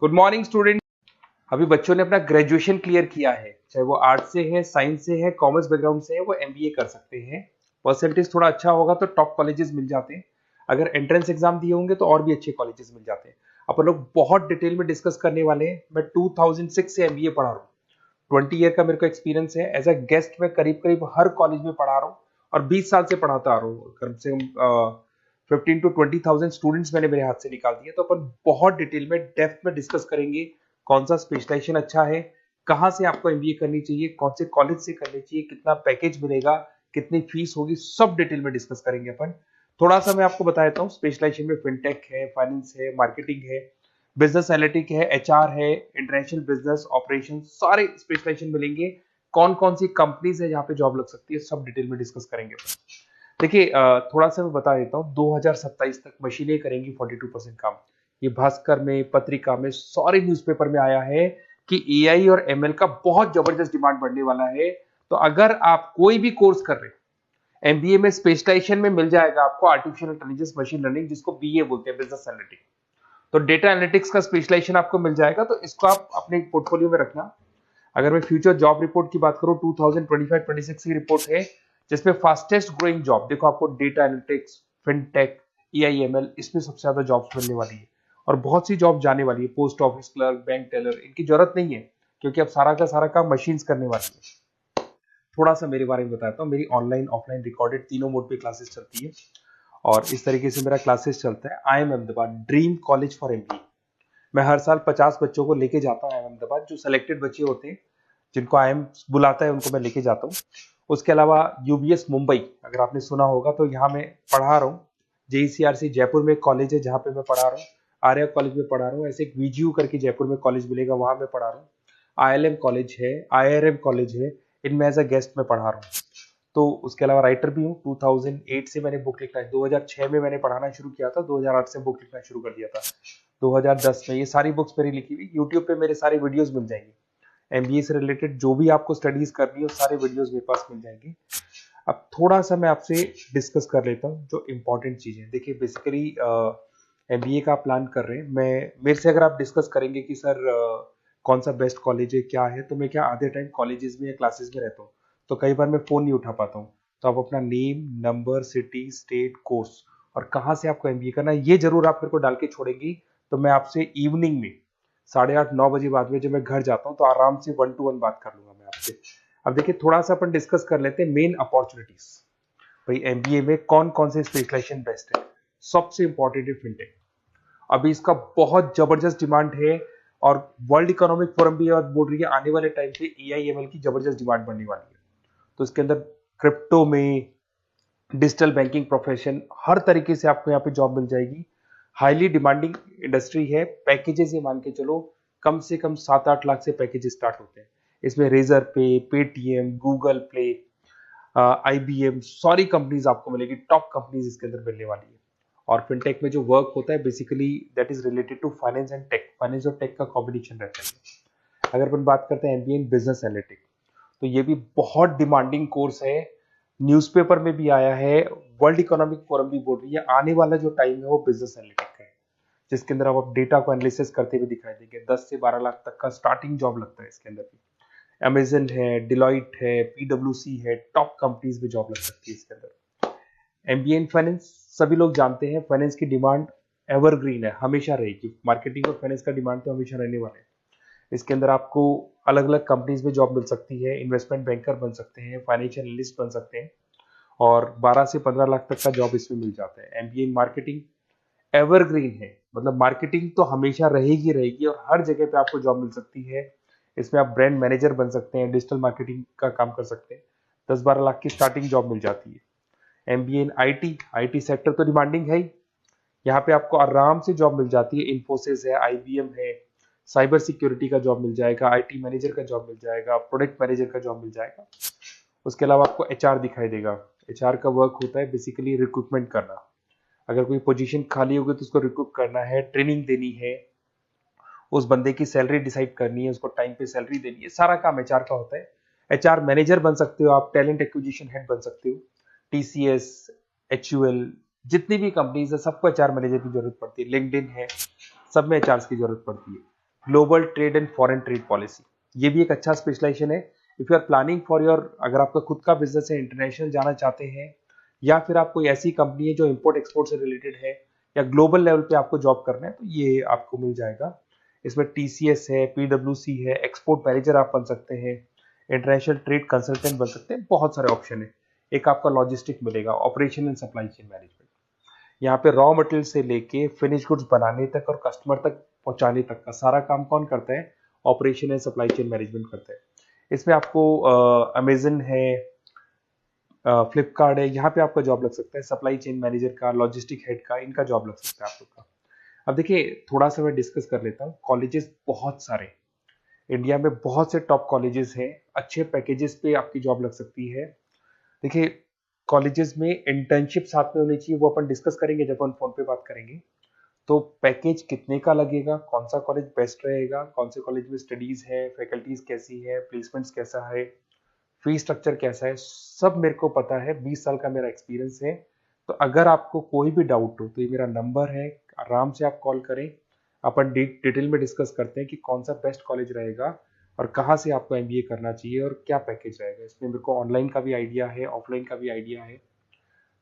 Good morning student. अभी बच्चों ने अपना ग्रेजुएशन क्लियर किया है, चाहे वो आर्ट्स से है, साइंस से है, कॉमर्स बैकग्राउंड से है, वो एमबीए कर सकते हैं। परसेंटेज थोड़ा अच्छा होगा तो टॉप कॉलेजेस मिल जाते हैं। अगर एंट्रेंस एग्जाम दिए होंगे तो और भी अच्छे कॉलेजेस मिल जाते हैं। अपन लोग बहुत डिटेल में डिस्कस करने वाले हैं। मैं 2006 से एमबीए पढ़ा रहा हूँ। 20 ईयर का मेरे को एक्सपीरियंस है। एज अ गेस्ट मैं करीब करीब हर कॉलेज में पढ़ा रहा हूँ और 20 साल से पढ़ाता आ रहा हूँ। कम से कम 15 to 20,000 स्टूडेंट्स मैंने मेरे हाथ से निकाल दिए। तो अपन बहुत डिटेल में डेप्थ में डिस्कस करेंगे कौन सा स्पेशलाइजेशन अच्छा है, कहाँ से आपको एमबीए करनी चाहिए, कौन से कॉलेज से करनी चाहिए, कितना पैकेज मिलेगा, कितनी फीस होगी, सब डिटेल में डिस्कस करेंगे अपन। थोड़ा सा मैं आपको बता देता हूँ। स्पेशलाइजेशन में फिनटेक है, फाइनेंस है, मार्केटिंग है, बिजनेस एनालिटिक है, एचआर है, इंटरनेशनल बिजनेस ऑपरेशन, सारे स्पेशलाइजेशन मिलेंगे। कौन कौन सी कंपनीज है जहाँ पे जॉब लग सकती है, सब डिटेल में डिस्कस करेंगे। देखिए, थोड़ा सा मैं बता देता हूँ। 2027 तक मशीनें करेंगी 42% काम। ये भास्कर में, पत्रिका में, सारे न्यूज़पेपर में आया है कि एआई और एमएल का बहुत जबरदस्त डिमांड बढ़ने वाला है। तो अगर आप कोई भी कोर्स कर रहे हैं, एमबीए में स्पेशलाइजेशन में मिल जाएगा आपको आर्टिफिशियल इंटेलिजेंस, मशीन लर्निंग, जिसको बीए बोलते हैं, बिजनेस एनालिटिक्स। तो डेटा एनालिटिक्स का स्पेशलाइजेशन आपको मिल जाएगा, तो इसको आप अपने पोर्टफोलियो में रखना। अगर मैं फ्यूचर जॉब रिपोर्ट की बात करूं, 2025-26 की रिपोर्ट है, जिसमें फास्टेस्ट ग्रोइंग जॉब देखो आपको डेटा एनालिटिक्स, फिनटेक, ईआईएमएल, इसमें सबसे ज्यादा जॉब्स मिलने वाली है। और बहुत सी जॉब जाने वाली है। Post office clerk, bank teller, इनकी जरूरत नहीं है, क्योंकि अब सारा का सारा काम मशीन्स करने वाली है। थोड़ा सा मेरे बारे में बताता हूँ। मेरी ऑनलाइन ऑफलाइन रिकॉर्डेड तीनों मोड पे क्लासेस चलती है और इस तरीके से मेरा क्लासेस चलता है। I am Ahmedabad dream college for MBA. मैं हर साल 50 बच्चों को लेके जाता हूँ अहमदाबाद। जो सिलेक्टेड बच्चे होते हैं, जिनको आईएम बुलाता है, उनको मैं लेके जाता हूँ। उसके अलावा यूबीएस मुंबई, अगर आपने सुना होगा, तो यहाँ मैं पढ़ा रहा हूँ। जेईसीआरसी जयपुर में एक कॉलेज है जहाँ पे मैं पढ़ा रहा हूँ। आर्या कॉलेज में पढ़ा रहा हूँ। ऐसे एक वीजीयू करके जयपुर में कॉलेज मिलेगा, वहां मैं पढ़ा रहा हूँ। आईएलएम कॉलेज है, आईआरएम कॉलेज है, इनमें एज अ गेस्ट में पढ़ा रहा हूँ। तो उसके अलावा राइटर भी हूँ। 2008 से मैंने बुक लिखना है। 2006 में मैंने पढ़ाना शुरू किया था, 2008 से बुक लिखना शुरू कर दिया था। 2010 में ये सारी बुक्स मेरी लिखी हुई यूट्यूब पे मेरे सारे वीडियोस मिल जाएंगे। एमबीए से रिलेटेड जो भी आपको स्टडीज करनी हो, सारे वीडियोस मेरे पास मिल जाएंगे। अब थोड़ा सा मैं आपसे डिस्कस कर लेता हूँ जो इंपॉर्टेंट चीजें। देखिए, बेसिकली एमबीए का प्लान कर रहे हैं, मैं मेरे से अगर आप डिस्कस करेंगे कि सर कौन सा बेस्ट कॉलेज है, क्या है, तो मैं क्या आधे टाइम कॉलेजेस में या क्लासेस में रहता हूँ, तो कई बार मैं फोन नहीं उठा पाता हूँ। तो आप अपना name, number, city, state, course और कहाँ से आपको एमबीए करना है, ये जरूर आप मेरे को डाल के छोड़ेंगी। तो मैं आपसे इवनिंग में 8:30-9 बजे बाद में जब मैं घर जाता हूँ, तो आराम से 1-to-1 बात कर लूंगा मैं आपसे। अब देखिए, थोड़ा सा अपन डिस्कस कर लेते हैं मेन अपॉर्चुनिटीज। भाई, एमबीए में कौन कौन से स्पेशलाइजेशन बेस्ट है। सबसे इंपॉर्टेंट है फिनटेक। अभी इसका बहुत जबरदस्त डिमांड है और वर्ल्ड इकोनॉमिक फोरम भी ये बात बोल रही है, आने वाले टाइम पे एआईएमएल की जबरदस्त डिमांड बढ़ने वाली है। तो इसके अंदर क्रिप्टो में, डिजिटल बैंकिंग प्रोफेशन, हर तरीके से आपको यहाँ पे जॉब मिल जाएगी। हाईली डिमांडिंग इंडस्ट्री है। पैकेजेस ये मान के चलो, कम से कम 7-8 लाख से पैकेजेस स्टार्ट होते हैं। इसमें रेजर पे, पेटीएम, गूगल प्ले, आईबीएम, सारी कंपनीज आपको मिलेगी। टॉप कंपनीज इसके अंदर मिलने वाली है। और फिनटेक में जो वर्क होता है, basically that is related to finance and tech. Finance और टेक का कॉम्बिनेशन रहता है। अगर अपन बात करते हैं एमबीए इन बिजनेस एनालिटिक्स, तो ये भी बहुत डिमांडिंग कोर्स है। न्यूज़पेपर में भी आया है, वर्ल्ड इकोनॉमिक फोरम भी बोल रही है आने वाला जो टाइम है वो बिजनेस एनालिटिक्स है, जिसके अंदर आप डेटा को एनालिसिस करते हुए दिखाई देंगे। 10 से 12 लाख तक का स्टार्टिंग जॉब लगता है इसके अंदर भी। अमेजन है, डिलॉइट है, पीडब्ल्यूसी है, टॉप कंपनीज में जॉब लग सकती है इसके अंदर। एमबीए इन फाइनेंस, सभी लोग जानते हैं फाइनेंस की डिमांड एवरग्रीन है, हमेशा रहेगी। मार्केटिंग और फाइनेंस का डिमांड तो हमेशा रहने वाला है। इसके अंदर आपको अलग अलग कंपनीज में जॉब मिल सकती है। इन्वेस्टमेंट बैंकर बन सकते हैं, फाइनेंशियल एनालिस्ट बन सकते हैं और 12 से 15 लाख तक का जॉब इसमें मिल जाता है। एमबीए इन मार्केटिंग एवरग्रीन है, मतलब मार्केटिंग तो हमेशा रहेगी रहेगी और हर जगह पे आपको जॉब मिल सकती है। इसमें आप ब्रांड मैनेजर बन सकते हैं, डिजिटल मार्केटिंग का काम कर सकते हैं। 10-12 लाख की स्टार्टिंग जॉब मिल जाती है। MBA in IT, IT sector तो डिमांडिंग है ही। यहाँ पे आपको आराम से जॉब मिल जाती है। इन्फोसिस है, आईबीएम है, साइबर सिक्योरिटी का जॉब मिल जाएगा, आईटी मैनेजर का जॉब मिल जाएगा, प्रोडक्ट मैनेजर का जॉब मिल जाएगा। उसके अलावा आपको एचआर दिखाई देगा। एचआर का वर्क होता है बेसिकली रिक्रूटमेंट करना। अगर कोई पोजीशन खाली होगी तो उसको रिक्रूट करना है, ट्रेनिंग देनी है, उस बंदे की सैलरी डिसाइड करनी है, उसको टाइम पे सैलरी देनी है, सारा काम एचआर का होता है। एचआर मैनेजर बन सकते हो आप, टैलेंट एक्विजिशन हेड बन सकते हो। टीसीएस, एचयूएल, जितनी भी कंपनीज है सबको एचआर मैनेजर की जरूरत पड़ती है। लिंक्डइन है, सब में एचआर की जरूरत पड़ती है। Global trade and foreign trade policy, ये भी एक अच्छा स्पेशलाइजेशन है। If you are planning for your, अगर आपका खुद का बिजनेस है, इंटरनेशनल जाना चाहते हैं, या फिर आप कोई ऐसी कंपनी है जो इंपोर्ट एक्सपोर्ट से रिलेटेड है, या ग्लोबल लेवल पे आपको जॉब करना है, तो ये आपको मिल जाएगा। इसमें टीसीएस है, पीडब्ल्यूसी है, एक्सपोर्ट मैनेजर आप बन सकते हैं, इंटरनेशनल ट्रेड कंसल्टेंट बन सकते हैं, बहुत सारे ऑप्शन है। एक आपका लॉजिस्टिक मिलेगा, operation and supply chain management. यहाँ पे रॉ मटेरियल से लेके फिनिश गुड्स बनाने तक और कस्टमर तक पहुंचाने तक का सारा काम कौन करता है? Operation and supply chain management करता है। इसमें आपको अमेजन है, फ्लिपकार्ट है, यहाँ पे आपका जॉब लग सकता है, सप्लाई चेन मैनेजर का, लॉजिस्टिक हेड का, इनका जॉब लग सकता है आप लोग का। अब देखिए, थोड़ा सा मैं डिस्कस कर लेता हूँ। कॉलेजेस बहुत सारे इंडिया में, बहुत से टॉप कॉलेजेस हैं, अच्छे पैकेजेस पे आपकी जॉब लग सकती है। देखिए, कॉलेजेस में इंटर्नशिप साथ में होनी चाहिए, वो अपन डिस्कस करेंगे जब अपन फोन पे बात करेंगे। तो पैकेज कितने का लगेगा, कौन सा कॉलेज बेस्ट रहेगा, कौन से कॉलेज में स्टडीज है, फैकल्टीज कैसी है, प्लेसमेंट्स कैसा है, फी स्ट्रक्चर कैसा है, सब मेरे को पता है, 20 साल का मेरा एक्सपीरियंस है। तो अगर आपको कोई भी डाउट हो तो ये मेरा नंबर है, आराम से आप कॉल करें। अपन डिटेल में डिस्कस करते हैं कि कौन सा बेस्ट कॉलेज रहेगा और कहाँ से आपको एमबीए करना चाहिए और क्या पैकेज रहेगा। इसमें मेरे को ऑनलाइन का भी आइडिया है, ऑफलाइन का भी आइडिया है,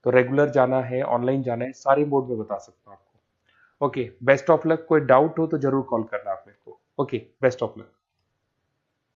तो रेगुलर जाना है, ऑनलाइन जाना है, सारे मोड में बता सकता हूँ आपको। Okay, best of luck. कोई डाउट हो तो जरूर कॉल करना आप मेरे को। Okay, best of luck.